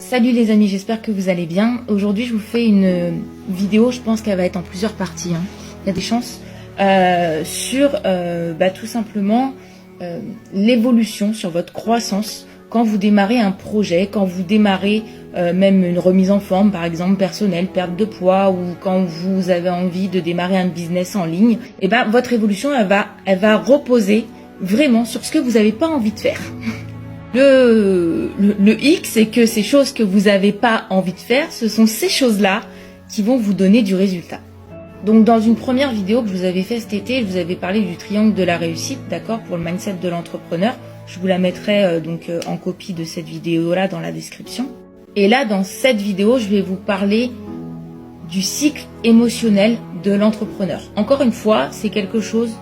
Salut les amis, j'espère que vous allez bien. Aujourd'hui je vous fais une vidéo, je pense qu'elle va être en plusieurs parties, hein. Il y a des chances, sur tout simplement l'évolution, sur votre croissance quand vous démarrez un projet, quand vous démarrez même une remise en forme par exemple personnelle, perte de poids, ou quand vous avez envie de démarrer un business en ligne. Et votre évolution elle va reposer vraiment sur ce que vous n'avez pas envie de faire. Le hic, c'est que ces choses que vous n'avez pas envie de faire, ce sont ces choses-là qui vont vous donner du résultat. Donc dans une première vidéo que je vous avais fait cet été, je vous avais parlé du triangle de la réussite, d'accord, pour le mindset de l'entrepreneur. Je vous la mettrai en copie de cette vidéo-là dans la description. Et là, dans cette vidéo, je vais vous parler du cycle émotionnel de l'entrepreneur. Encore une fois, c'est quelque chose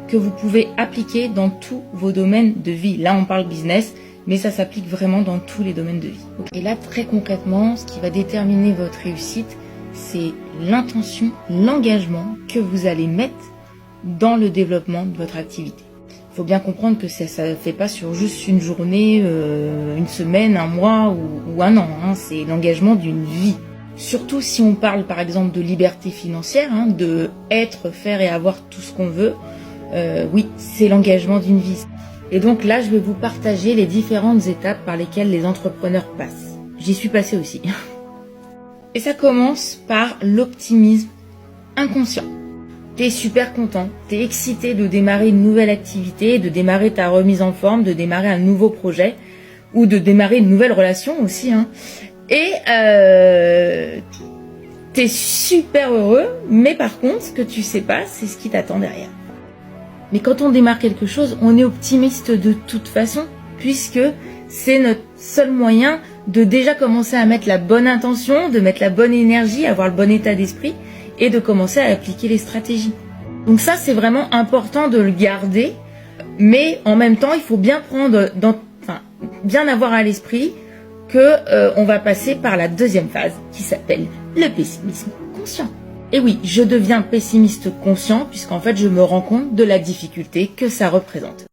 que vous pouvez appliquer dans tous vos domaines de vie. Là, on parle business, mais ça s'applique vraiment dans tous les domaines de vie. Et là, très concrètement, ce qui va déterminer votre réussite, c'est l'intention, l'engagement que vous allez mettre dans le développement de votre activité. Il faut bien comprendre que ça ne fait pas sur juste une journée, une semaine, un mois ou un an, hein. C'est l'engagement d'une vie. Surtout si on parle par exemple de liberté financière, hein, de être, faire et avoir tout ce qu'on veut. Oui, c'est l'engagement d'une vie. Et donc là, je vais vous partager les différentes étapes par lesquelles les entrepreneurs passent. J'y suis passée aussi. Et ça commence par l'optimisme inconscient. T'es super content, t'es excité de démarrer une nouvelle activité, de démarrer ta remise en forme, de démarrer un nouveau projet, ou de démarrer une nouvelle relation aussi, hein. Et t'es super heureux, mais par contre, ce que tu sais pas, c'est ce qui t'attend derrière. Mais quand on démarre quelque chose, on est optimiste de toute façon, puisque c'est notre seul moyen de déjà commencer à mettre la bonne intention, de mettre la bonne énergie, avoir le bon état d'esprit, et de commencer à appliquer les stratégies. Donc ça, c'est vraiment important de le garder, mais en même temps, il faut bien bien avoir à l'esprit que on va passer par la deuxième phase, qui s'appelle le pessimisme conscient. Et oui, je deviens pessimiste conscient puisqu'en fait je me rends compte de la difficulté que ça représente.